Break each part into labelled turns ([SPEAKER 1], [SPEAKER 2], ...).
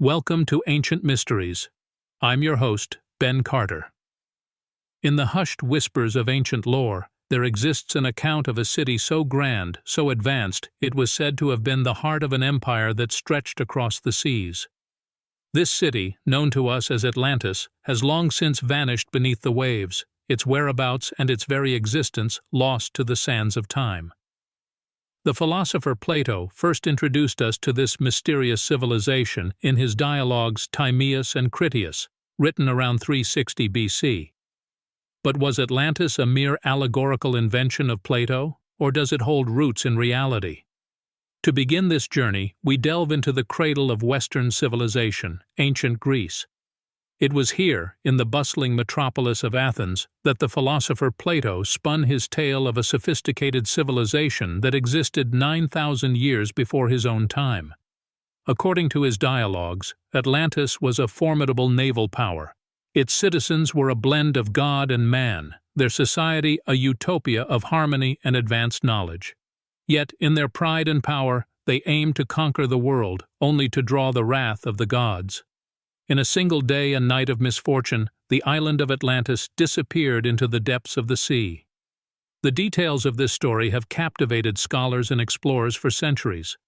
[SPEAKER 1] Welcome to Ancient Mysteries. I'm your host, Ben Carter. In the hushed whispers of ancient lore, there exists an account of a city so grand, so advanced, it was said to have been the heart of an empire that stretched across the seas. This city, known to us as Atlantis, has long since vanished beneath the waves, its whereabouts and its very existence lost to the sands of time. The philosopher Plato first introduced us to this mysterious civilization in his dialogues Timaeus and Critias, written around 360 BC. But was Atlantis a mere allegorical invention of Plato, or does it hold roots in reality? To begin this journey, we delve into the cradle of Western civilization, ancient Greece. It was here, in the bustling metropolis of Athens, that the philosopher Plato spun his tale of a sophisticated civilization that existed 9,000 years before his own time. According to his dialogues, Atlantis was a formidable naval power. Its citizens were a blend of God and man, their society a utopia of harmony and advanced knowledge. Yet, in their pride and power, they aimed to conquer the world, only to draw the wrath of the gods. In a single day and night of misfortune, the island of Atlantis disappeared into the depths of the sea. The details of this story have captivated scholars and explorers for centuries.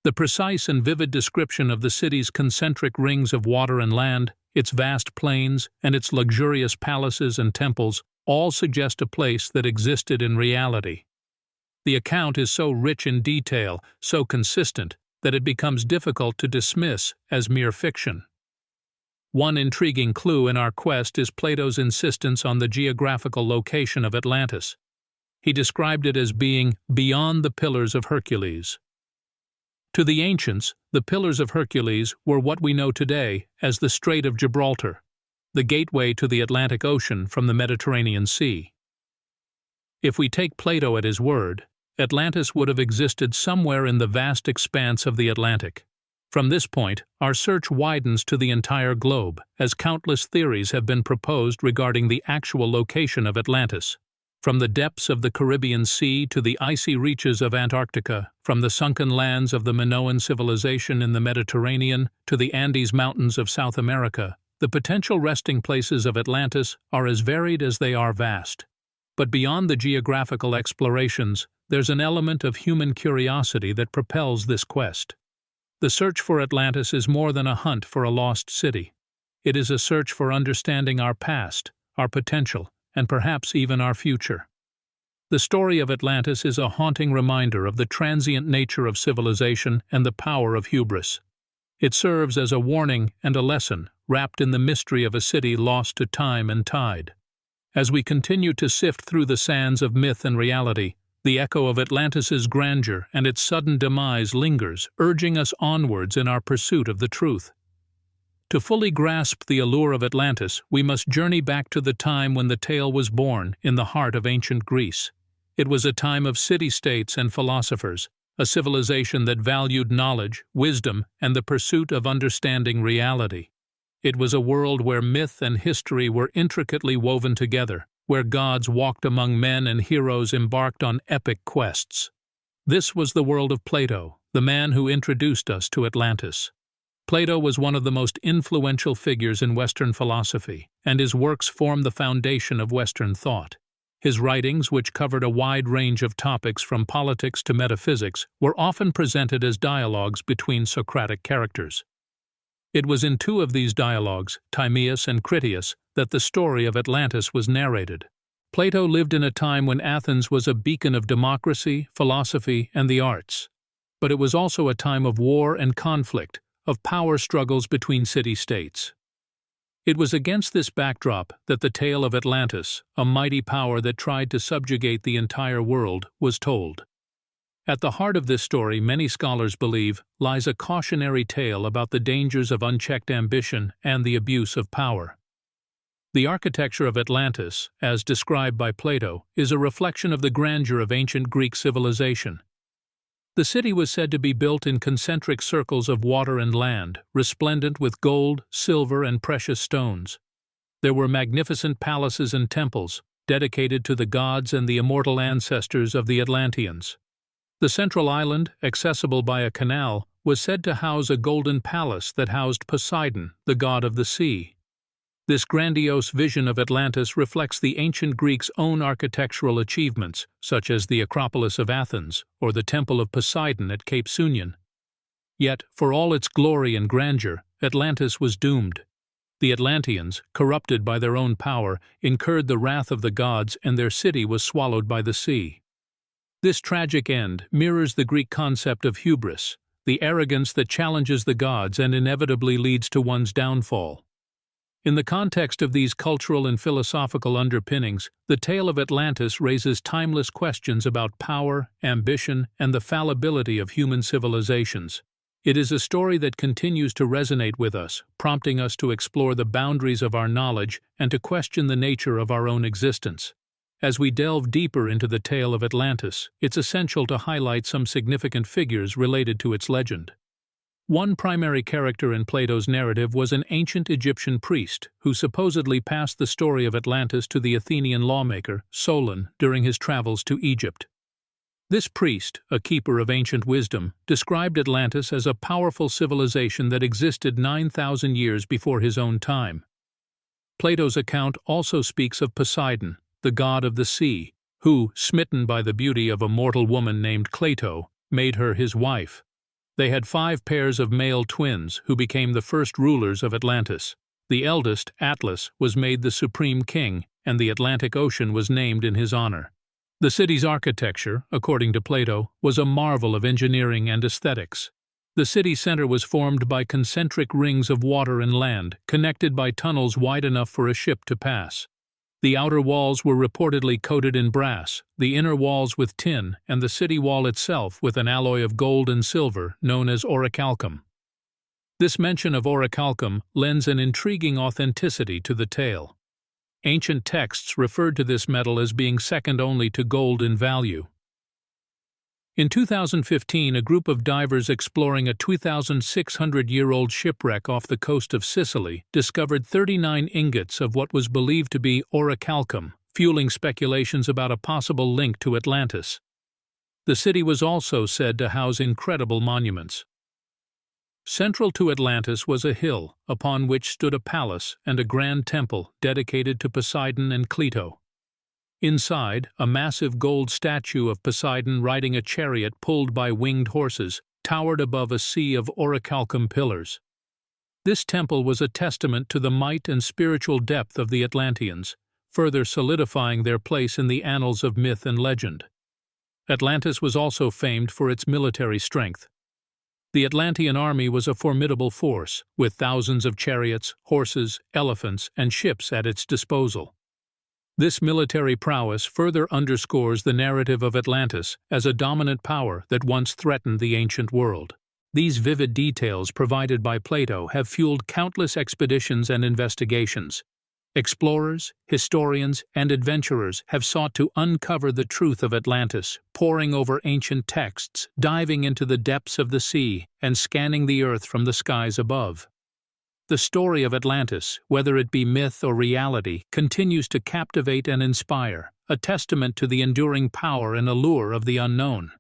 [SPEAKER 1] The precise and vivid description of the city's concentric rings of water and land, its vast plains, and its luxurious palaces and temples all suggest a place that existed in reality. The account is so rich in detail, so consistent, that it becomes difficult to dismiss as mere fiction. One intriguing clue in our quest is Plato's insistence on the geographical location of Atlantis. He described it as being beyond the Pillars of Hercules. To the ancients, the Pillars of Hercules were what we know today as the Strait of Gibraltar, the gateway to the Atlantic Ocean from the Mediterranean Sea. If we take Plato at his word, Atlantis would have existed somewhere in the vast expanse of the Atlantic. From this point, our search widens to the entire globe, as countless theories have been proposed regarding the actual location of Atlantis. From the depths of the Caribbean Sea to the icy reaches of Antarctica, from the sunken lands of the Minoan civilization in the Mediterranean to the Andes Mountains of South America, the potential resting places of Atlantis are as varied as they are vast. But beyond the geographical explorations, there's an element of human curiosity that propels this quest. The search for Atlantis is more than a hunt for a lost city. It is a search for understanding our past, our potential, and perhaps even our future. The story of Atlantis is a haunting reminder of the transient nature of civilization and the power of hubris. It serves as a warning and a lesson, wrapped in the mystery of a city lost to time and tide. As we continue to sift through the sands of myth and reality, the echo of Atlantis's grandeur and its sudden demise lingers, urging us onwards in our pursuit of the truth. To fully grasp the allure of Atlantis, we must journey back to the time when the tale was born in the heart of ancient Greece. It was a time of city-states and philosophers, a civilization that valued knowledge, wisdom, and the pursuit of understanding reality. It was a world where myth and history were intricately woven together, where gods walked among men and heroes embarked on epic quests. This was the world of Plato, the man who introduced us to Atlantis. Plato was one of the most influential figures in Western philosophy, and his works form the foundation of Western thought. His writings, which covered a wide range of topics from politics to metaphysics, were often presented as dialogues between Socratic characters. It was in two of these dialogues, Timaeus and Critias, that the story of Atlantis was narrated. Plato lived in a time when Athens was a beacon of democracy, philosophy, and the arts. But it was also a time of war and conflict, of power struggles between city-states. It was against this backdrop that the tale of Atlantis, a mighty power that tried to subjugate the entire world, was told. At the heart of this story, many scholars believe, lies a cautionary tale about the dangers of unchecked ambition and the abuse of power. The architecture of Atlantis, as described by Plato, is a reflection of the grandeur of ancient Greek civilization. The city was said to be built in concentric circles of water and land, resplendent with gold, silver, and precious stones. There were magnificent palaces and temples, dedicated to the gods and the immortal ancestors of the Atlanteans. The central island, accessible by a canal, was said to house a golden palace that housed Poseidon, the god of the sea. This grandiose vision of Atlantis reflects the ancient Greeks' own architectural achievements, such as the Acropolis of Athens or the Temple of Poseidon at Cape Sunion. Yet, for all its glory and grandeur, Atlantis was doomed. The Atlanteans, corrupted by their own power, incurred the wrath of the gods, and their city was swallowed by the sea. This tragic end mirrors the Greek concept of hubris, the arrogance that challenges the gods and inevitably leads to one's downfall. In the context of these cultural and philosophical underpinnings, the tale of Atlantis raises timeless questions about power, ambition, and the fallibility of human civilizations. It is a story that continues to resonate with us, prompting us to explore the boundaries of our knowledge and to question the nature of our own existence. As we delve deeper into the tale of Atlantis, it's essential to highlight some significant figures related to its legend. One primary character in Plato's narrative was an ancient Egyptian priest who supposedly passed the story of Atlantis to the Athenian lawmaker, Solon, during his travels to Egypt. This priest, a keeper of ancient wisdom, described Atlantis as a powerful civilization that existed 9,000 years before his own time. Plato's account also speaks of Poseidon, the god of the sea, who, smitten by the beauty of a mortal woman named Plato, made her his wife. They had 5 pairs of male twins who became the first rulers of Atlantis. The eldest, Atlas, was made the supreme king, and the Atlantic Ocean was named in his honor. The city's architecture, according to Plato, was a marvel of engineering and aesthetics. The city center was formed by concentric rings of water and land, connected by tunnels wide enough for a ship to pass. The outer walls were reportedly coated in brass, the inner walls with tin, and the city wall itself with an alloy of gold and silver known as orichalcum. This mention of orichalcum lends an intriguing authenticity to the tale. Ancient texts referred to this metal as being second only to gold in value. In 2015, a group of divers exploring a 2,600-year-old shipwreck off the coast of Sicily discovered 39 ingots of what was believed to be orichalcum, fueling speculations about a possible link to Atlantis. The city was also said to house incredible monuments. Central to Atlantis was a hill, upon which stood a palace and a grand temple dedicated to Poseidon and Clito. Inside, a massive gold statue of Poseidon riding a chariot pulled by winged horses towered above a sea of orichalcum pillars. This temple was a testament to the might and spiritual depth of the Atlanteans, further solidifying their place in the annals of myth and legend. Atlantis was also famed for its military strength. The Atlantean army was a formidable force, with thousands of chariots, horses, elephants, and ships at its disposal. This military prowess further underscores the narrative of Atlantis as a dominant power that once threatened the ancient world. These vivid details provided by Plato have fueled countless expeditions and investigations. Explorers, historians, and adventurers have sought to uncover the truth of Atlantis, poring over ancient texts, diving into the depths of the sea, and scanning the earth from the skies above. The story of Atlantis, whether it be myth or reality, continues to captivate and inspire, a testament to the enduring power and allure of the unknown.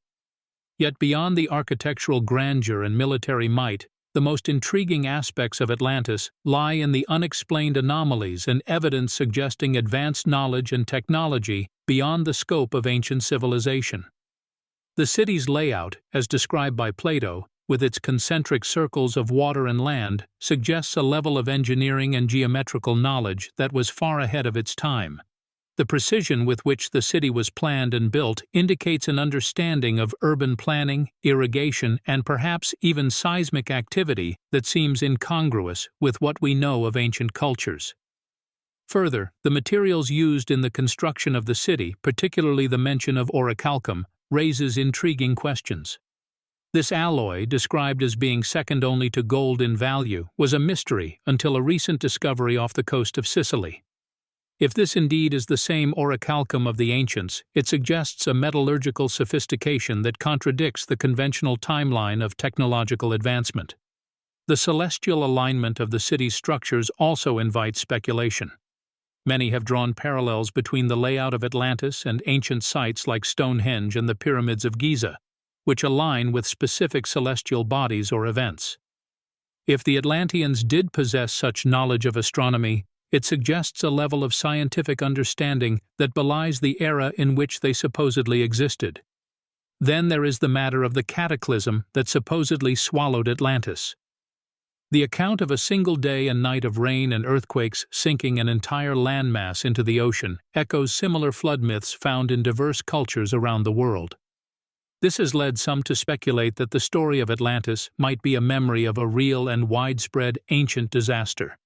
[SPEAKER 1] Yet beyond the architectural grandeur and military might, the most intriguing aspects of Atlantis lie in the unexplained anomalies and evidence suggesting advanced knowledge and technology beyond the scope of ancient civilization. The city's layout, as described by Plato, with its concentric circles of water and land, suggests a level of engineering and geometrical knowledge that was far ahead of its time. The precision with which the city was planned and built indicates an understanding of urban planning, irrigation, and perhaps even seismic activity that seems incongruous with what we know of ancient cultures. Further, the materials used in the construction of the city, particularly the mention of orichalcum, raises intriguing questions. This alloy, described as being second only to gold in value, was a mystery until a recent discovery off the coast of Sicily. If this indeed is the same orichalcum of the ancients, it suggests a metallurgical sophistication that contradicts the conventional timeline of technological advancement. The celestial alignment of the city's structures also invites speculation. Many have drawn parallels between the layout of Atlantis and ancient sites like Stonehenge and the pyramids of Giza. which align with specific celestial bodies or events. If the Atlanteans did possess such knowledge of astronomy, it suggests a level of scientific understanding that belies the era in which they supposedly existed. Then there is the matter of the cataclysm that supposedly swallowed Atlantis. The account of a single day and night of rain and earthquakes sinking an entire landmass into the ocean echoes similar flood myths found in diverse cultures around the world. This has led some to speculate that the story of Atlantis might be a memory of a real and widespread ancient disaster.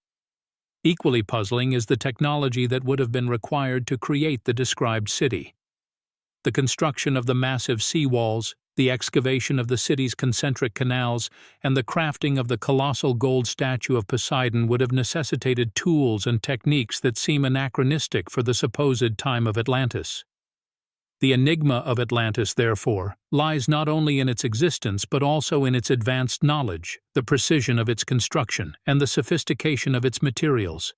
[SPEAKER 1] Equally puzzling is the technology that would have been required to create the described city. The construction of the massive seawalls, the excavation of the city's concentric canals, and the crafting of the colossal gold statue of Poseidon would have necessitated tools and techniques that seem anachronistic for the supposed time of Atlantis. The enigma of Atlantis, therefore, lies not only in its existence but also in its advanced knowledge, the precision of its construction, and the sophistication of its materials.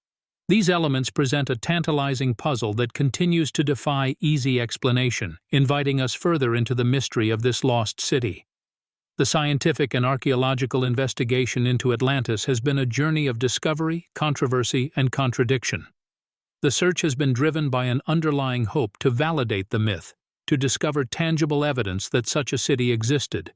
[SPEAKER 1] These elements present a tantalizing puzzle that continues to defy easy explanation, inviting us further into the mystery of this lost city. The scientific and archaeological investigation into Atlantis has been a journey of discovery, controversy, and contradiction. The search has been driven by an underlying hope to validate the myth, to discover tangible evidence that such a city existed.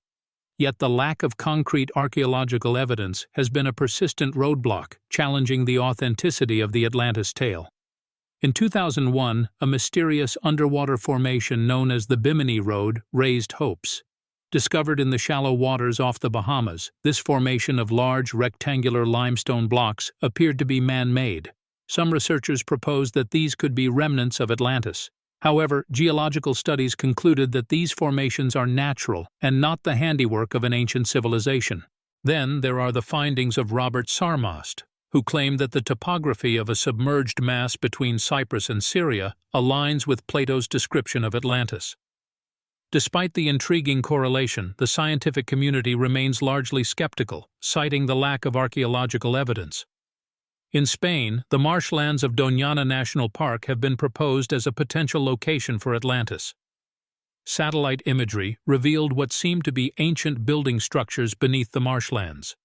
[SPEAKER 1] Yet the lack of concrete archaeological evidence has been a persistent roadblock, challenging the authenticity of the Atlantis tale. In 2001, a mysterious underwater formation known as the Bimini Road raised hopes. Discovered in the shallow waters off the Bahamas, this formation of large rectangular limestone blocks appeared to be man-made. Some researchers proposed that these could be remnants of Atlantis. However, geological studies concluded that these formations are natural and not the handiwork of an ancient civilization. Then there are the findings of Robert Sarmast, who claimed that the topography of a submerged mass between Cyprus and Syria aligns with Plato's description of Atlantis. Despite the intriguing correlation, the scientific community remains largely skeptical, citing the lack of archaeological evidence. In Spain, the marshlands of Doñana National Park have been proposed as a potential location for Atlantis. Satellite imagery revealed what seemed to be ancient building structures beneath the marshlands.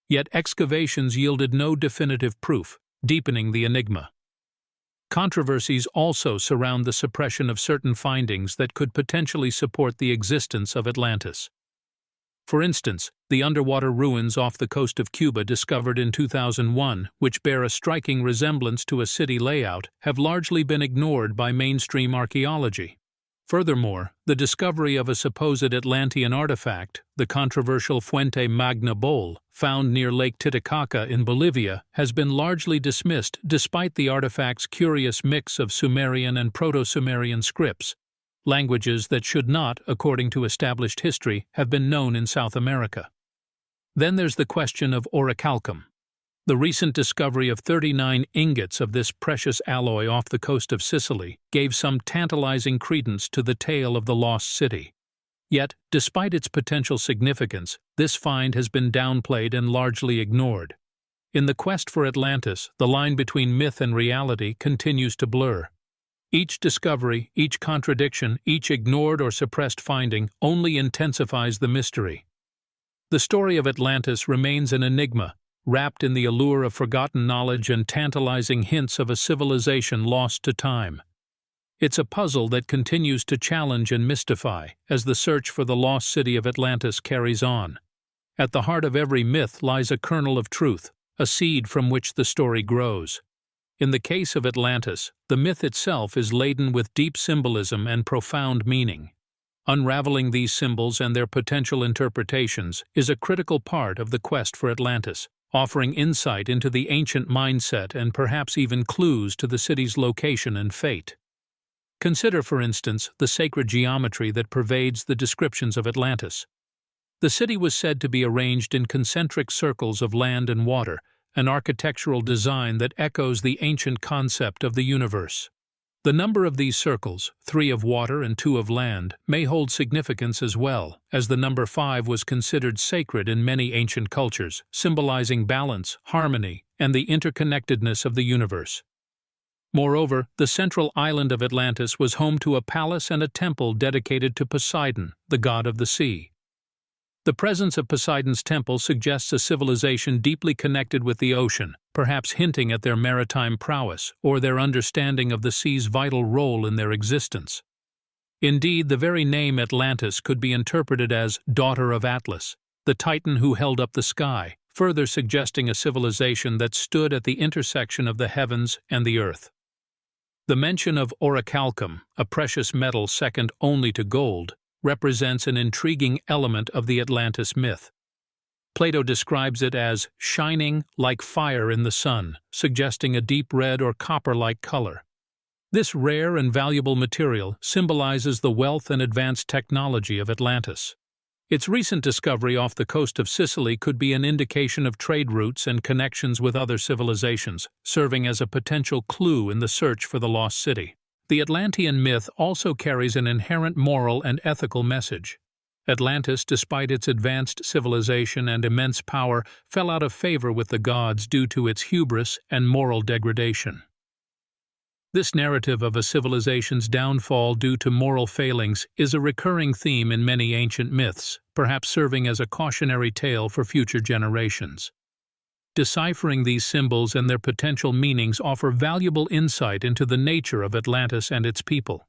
[SPEAKER 1] Yet excavations yielded no definitive proof, deepening the enigma. Controversies also surround the suppression of certain findings that could potentially support the existence of Atlantis. For instance, the underwater ruins off the coast of Cuba discovered in 2001, which bear a striking resemblance to a city layout, have largely been ignored by mainstream archaeology. Furthermore, the discovery of a supposed Atlantean artifact, the controversial Fuente Magna Bowl, found near Lake Titicaca in Bolivia, has been largely dismissed despite the artifact's curious mix of Sumerian and Proto-Sumerian scripts, languages that should not, according to established history, have been known in South America. Then there's the question of orichalcum. The recent discovery of 39 ingots of this precious alloy off the coast of Sicily gave some tantalizing credence to the tale of the lost city. Yet, despite its potential significance, this find has been downplayed and largely ignored. In the quest for Atlantis, the line between myth and reality continues to blur. Each discovery, each contradiction, each ignored or suppressed finding only intensifies the mystery. The story of Atlantis remains an enigma, wrapped in the allure of forgotten knowledge and tantalizing hints of a civilization lost to time. It's a puzzle that continues to challenge and mystify as the search for the lost city of Atlantis carries on. At the heart of every myth lies a kernel of truth, a seed from which the story grows. In the case of Atlantis, the myth itself is laden with deep symbolism and profound meaning. Unraveling these symbols and their potential interpretations is a critical part of the quest for Atlantis, offering insight into the ancient mindset and perhaps even clues to the city's location and fate. Consider, for instance, the sacred geometry that pervades the descriptions of Atlantis. The city was said to be arranged in concentric circles of land and water, an architectural design that echoes the ancient concept of the universe. The number of these circles, 3 of water and 2 of land, may hold significance as well, as the number 5 was considered sacred in many ancient cultures, symbolizing balance, harmony, and the interconnectedness of the universe. Moreover, the central island of Atlantis was home to a palace and a temple dedicated to Poseidon, the god of the sea. The presence of Poseidon's temple suggests a civilization deeply connected with the ocean, perhaps hinting at their maritime prowess or their understanding of the sea's vital role in their existence. Indeed, the very name Atlantis could be interpreted as daughter of Atlas, the titan who held up the sky, further suggesting a civilization that stood at the intersection of the heavens and the earth. The mention of orichalcum, a precious metal second only to gold, represents an intriguing element of the Atlantis myth. Plato describes it as shining like fire in the sun, suggesting a deep red or copper-like color. This rare and valuable material symbolizes the wealth and advanced technology of Atlantis. Its recent discovery off the coast of Sicily could be an indication of trade routes and connections with other civilizations, serving as a potential clue in the search for the lost city. The Atlantean myth also carries an inherent moral and ethical message. Atlantis, despite its advanced civilization and immense power, fell out of favor with the gods due to its hubris and moral degradation. This narrative of a civilization's downfall due to moral failings is a recurring theme in many ancient myths, perhaps serving as a cautionary tale for future generations. Deciphering these symbols and their potential meanings offer valuable insight into the nature of Atlantis and its people.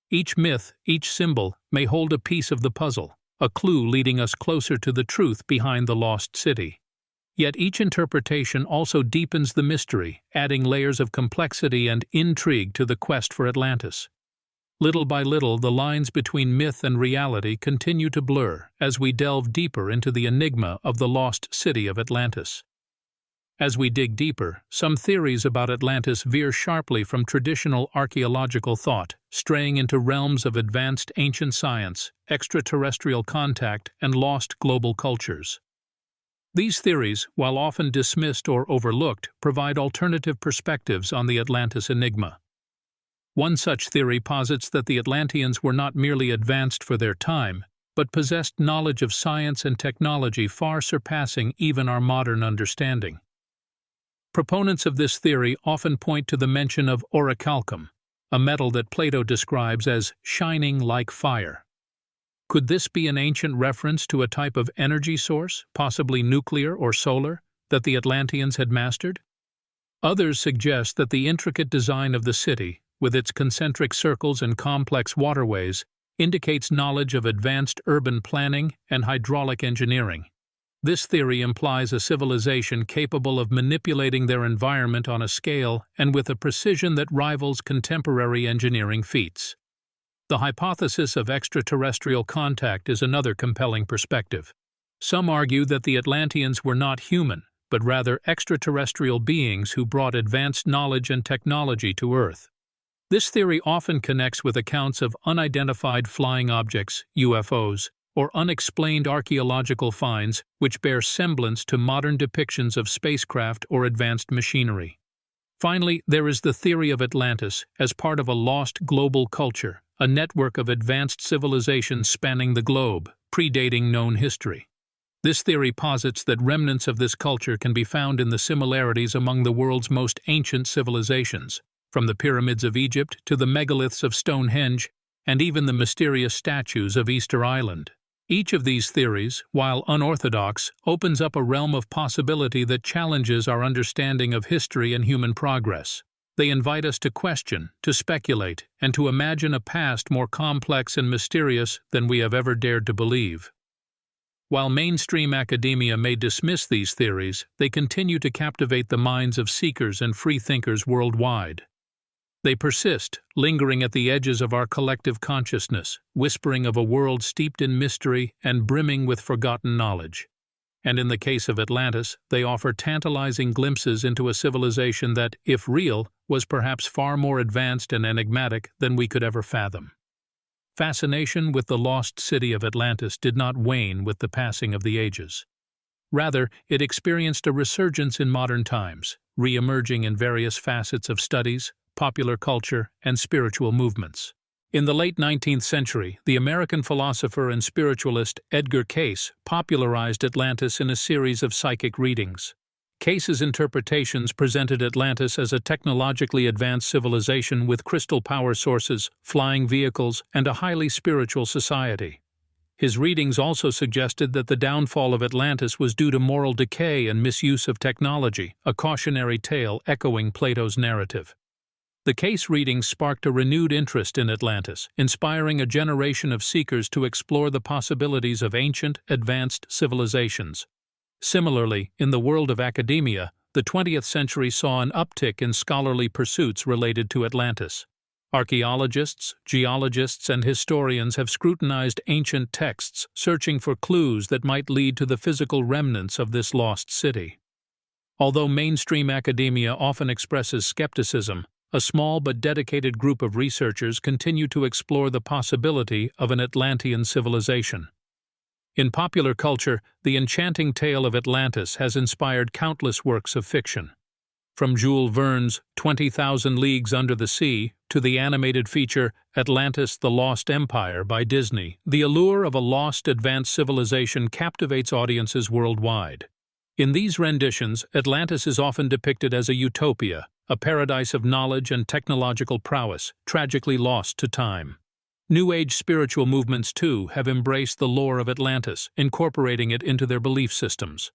[SPEAKER 1] Each myth, each symbol, may hold a piece of the puzzle, a clue leading us closer to the truth behind the lost city. Yet each interpretation also deepens the mystery, adding layers of complexity and intrigue to the quest for Atlantis. Little by little, the lines between myth and reality continue to blur as we delve deeper into the enigma of the lost city of Atlantis. As we dig deeper, some theories about Atlantis veer sharply from traditional archaeological thought, straying into realms of advanced ancient science, extraterrestrial contact, and lost global cultures. These theories, while often dismissed or overlooked, provide alternative perspectives on the Atlantis enigma. One such theory posits that the Atlanteans were not merely advanced for their time, but possessed knowledge of science and technology far surpassing even our modern understanding. Proponents of this theory often point to the mention of orichalcum, a metal that Plato describes as shining like fire. Could this be an ancient reference to a type of energy source, possibly nuclear or solar, that the Atlanteans had mastered? Others suggest that the intricate design of the city, with its concentric circles and complex waterways, indicates knowledge of advanced urban planning and hydraulic engineering. This theory implies a civilization capable of manipulating their environment on a scale and with a precision that rivals contemporary engineering feats. The hypothesis of extraterrestrial contact is another compelling perspective. Some argue that the Atlanteans were not human, but rather extraterrestrial beings who brought advanced knowledge and technology to Earth. This theory often connects with accounts of unidentified flying objects, UFOs, or unexplained archaeological finds which bear semblance to modern depictions of spacecraft or advanced machinery. Finally, there is the theory of Atlantis as part of a lost global culture, a network of advanced civilizations spanning the globe, predating known history. This theory posits that remnants of this culture can be found in the similarities among the world's most ancient civilizations, from the pyramids of Egypt to the megaliths of Stonehenge, and even the mysterious statues of Easter Island. Each of these theories, while unorthodox, opens up a realm of possibility that challenges our understanding of history and human progress. They invite us to question, to speculate, and to imagine a past more complex and mysterious than we have ever dared to believe. While mainstream academia may dismiss these theories, they continue to captivate the minds of seekers and freethinkers worldwide. They persist, lingering at the edges of our collective consciousness, whispering of a world steeped in mystery and brimming with forgotten knowledge. And in the case of Atlantis, they offer tantalizing glimpses into a civilization that, if real, was perhaps far more advanced and enigmatic than we could ever fathom. Fascination with the lost city of Atlantis did not wane with the passing of the ages. Rather, it experienced a resurgence in modern times, re-emerging in various facets of studies, popular culture, and spiritual movements. In the late 19th century, the American philosopher and spiritualist Edgar Cayce popularized Atlantis in a series of psychic readings. Case's interpretations presented Atlantis as a technologically advanced civilization with crystal power sources, flying vehicles, and a highly spiritual society. His readings also suggested that the downfall of Atlantis was due to moral decay and misuse of technology, a cautionary tale echoing Plato's narrative. The Case readings sparked a renewed interest in Atlantis, inspiring a generation of seekers to explore the possibilities of ancient, advanced civilizations. Similarly, in the world of academia, the 20th century saw an uptick in scholarly pursuits related to Atlantis. Archaeologists, geologists, and historians have scrutinized ancient texts, searching for clues that might lead to the physical remnants of this lost city. Although mainstream academia often expresses skepticism, a small but dedicated group of researchers continue to explore the possibility of an Atlantean civilization. In popular culture, the enchanting tale of Atlantis has inspired countless works of fiction. From Jules Verne's 20,000 Leagues Under the Sea to the animated feature Atlantis: The Lost Empire by Disney, the allure of a lost, advanced civilization captivates audiences worldwide. In these renditions, Atlantis is often depicted as a utopia, a paradise of knowledge and technological prowess, tragically lost to time. New Age spiritual movements, too, have embraced the lore of Atlantis, incorporating it into their belief systems.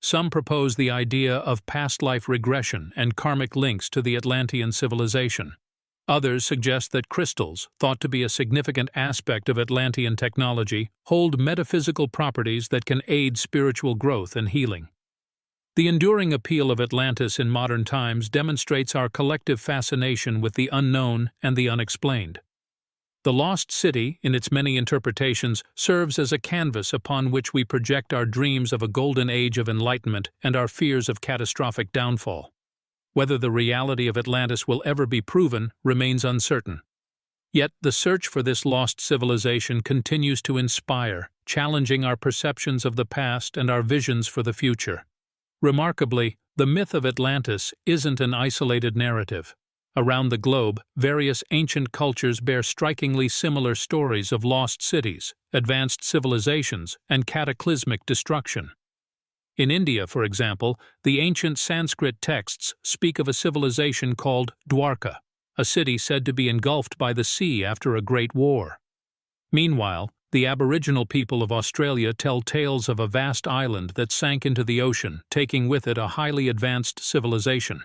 [SPEAKER 1] Some propose the idea of past life regression and karmic links to the Atlantean civilization. Others suggest that crystals, thought to be a significant aspect of Atlantean technology, hold metaphysical properties that can aid spiritual growth and healing. The enduring appeal of Atlantis in modern times demonstrates our collective fascination with the unknown and the unexplained. The lost city, in its many interpretations, serves as a canvas upon which we project our dreams of a golden age of enlightenment and our fears of catastrophic downfall. Whether the reality of Atlantis will ever be proven remains uncertain. Yet the search for this lost civilization continues to inspire, challenging our perceptions of the past and our visions for the future. Remarkably, the myth of Atlantis isn't an isolated narrative. Around the globe, various ancient cultures bear strikingly similar stories of lost cities, advanced civilizations, and cataclysmic destruction. In India, for example, the ancient Sanskrit texts speak of a civilization called Dwarka, a city said to be engulfed by the sea after a great war. Meanwhile, the Aboriginal people of Australia tell tales of a vast island that sank into the ocean, taking with it a highly advanced civilization.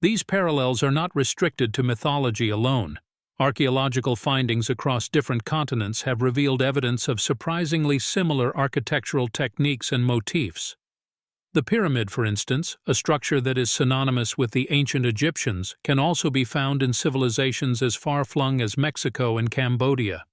[SPEAKER 1] These parallels are not restricted to mythology alone. Archaeological findings across different continents have revealed evidence of surprisingly similar architectural techniques and motifs. The pyramid, for instance, a structure that is synonymous with the ancient Egyptians, can also be found in civilizations as far-flung as Mexico and Cambodia.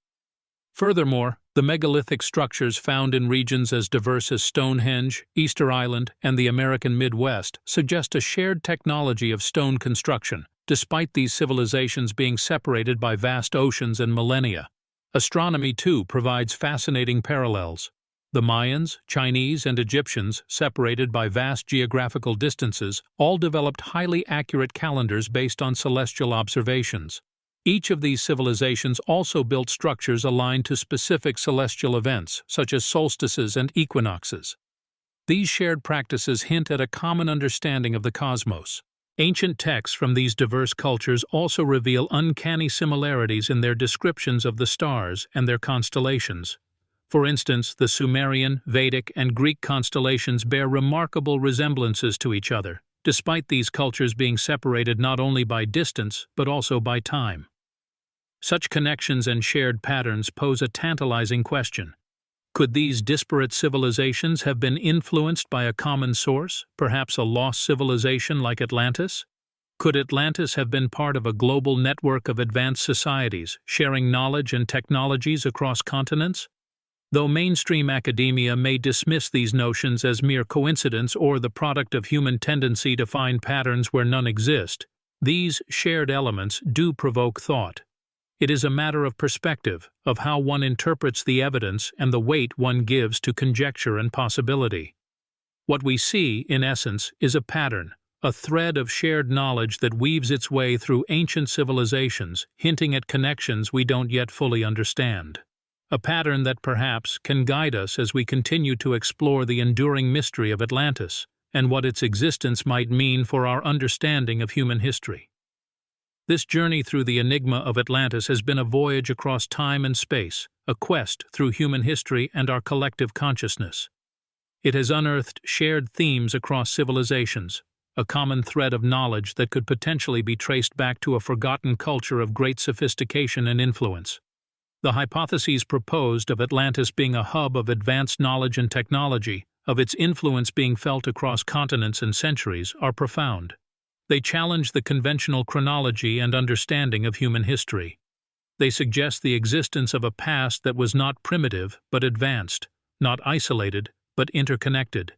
[SPEAKER 1] Furthermore, the megalithic structures found in regions as diverse as Stonehenge, Easter Island, and the American Midwest suggest a shared technology of stone construction, despite these civilizations being separated by vast oceans and millennia. Astronomy, too, provides fascinating parallels. The Mayans, Chinese, and Egyptians, separated by vast geographical distances, all developed highly accurate calendars based on celestial observations. Each of these civilizations also built structures aligned to specific celestial events, such as solstices and equinoxes. These shared practices hint at a common understanding of the cosmos. Ancient texts from these diverse cultures also reveal uncanny similarities in their descriptions of the stars and their constellations. For instance, the Sumerian, Vedic, and Greek constellations bear remarkable resemblances to each other, despite these cultures being separated not only by distance but also by time. Such connections and shared patterns pose a tantalizing question. Could these disparate civilizations have been influenced by a common source, perhaps a lost civilization like Atlantis? Could Atlantis have been part of a global network of advanced societies, sharing knowledge and technologies across continents? Though mainstream academia may dismiss these notions as mere coincidence or the product of human tendency to find patterns where none exist, these shared elements do provoke thought. It is a matter of perspective, of how one interprets the evidence and the weight one gives to conjecture and possibility. What we see, in essence, is a pattern, a thread of shared knowledge that weaves its way through ancient civilizations, hinting at connections we don't yet fully understand. A pattern that perhaps can guide us as we continue to explore the enduring mystery of Atlantis and what its existence might mean for our understanding of human history. This journey through the enigma of Atlantis has been a voyage across time and space, a quest through human history and our collective consciousness. It has unearthed shared themes across civilizations, a common thread of knowledge that could potentially be traced back to a forgotten culture of great sophistication and influence. The hypotheses proposed of Atlantis being a hub of advanced knowledge and technology, of its influence being felt across continents and centuries, are profound. They challenge the conventional chronology and understanding of human history. They suggest the existence of a past that was not primitive but advanced, not isolated but interconnected.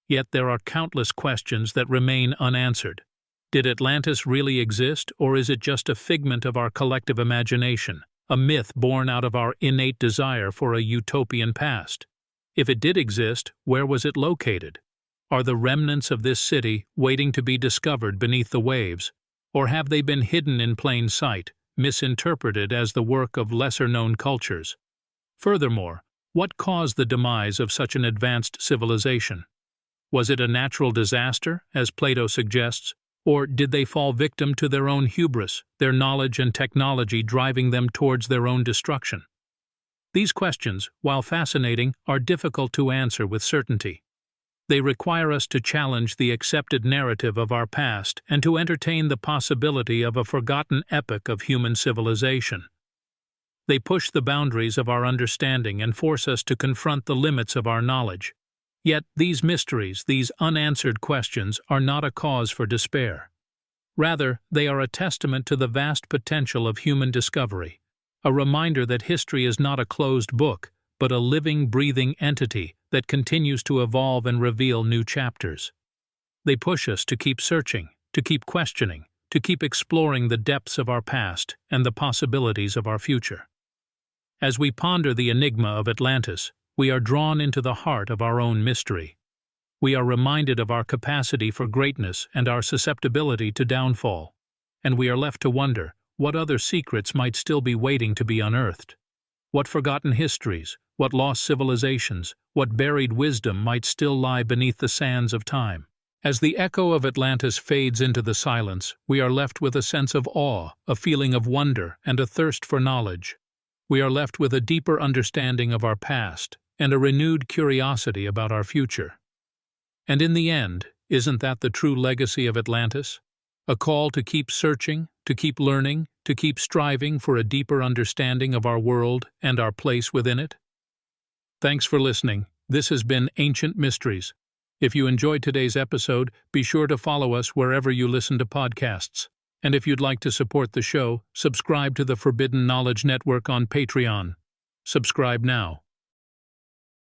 [SPEAKER 1] Yet there are countless questions that remain unanswered. Did Atlantis really exist, or is it just a figment of our collective imagination, a myth born out of our innate desire for a utopian past? If it did exist, where was it located? Are the remnants of this city waiting to be discovered beneath the waves, or have they been hidden in plain sight, misinterpreted as the work of lesser-known cultures? Furthermore, what caused the demise of such an advanced civilization? Was it a natural disaster, as Plato suggests, or did they fall victim to their own hubris, their knowledge and technology driving them towards their own destruction? These questions, while fascinating, are difficult to answer with certainty. They require us to challenge the accepted narrative of our past and to entertain the possibility of a forgotten epoch of human civilization. They push the boundaries of our understanding and force us to confront the limits of our knowledge. Yet these mysteries, these unanswered questions, are not a cause for despair. Rather, they are a testament to the vast potential of human discovery, a reminder that history is not a closed book, but a living, breathing entity that continues to evolve and reveal new chapters. They push us to keep searching, to keep questioning, to keep exploring the depths of our past and the possibilities of our future. As we ponder the enigma of Atlantis, we are drawn into the heart of our own mystery. We are reminded of our capacity for greatness and our susceptibility to downfall, and we are left to wonder what other secrets might still be waiting to be unearthed. What forgotten histories, what lost civilizations, what buried wisdom might still lie beneath the sands of time. As the echo of Atlantis fades into the silence, we are left with a sense of awe, a feeling of wonder, and a thirst for knowledge. We are left with a deeper understanding of our past and a renewed curiosity about our future. And in the end, isn't that the true legacy of Atlantis? A call to keep searching, to keep learning, to keep striving for a deeper understanding of our world and our place within it? Thanks for listening. This has been Ancient Mysteries. If you enjoyed today's episode, be sure to follow us wherever you listen to podcasts. And if you'd like to support the show, subscribe to the Forbidden Knowledge Network on Patreon. Subscribe now.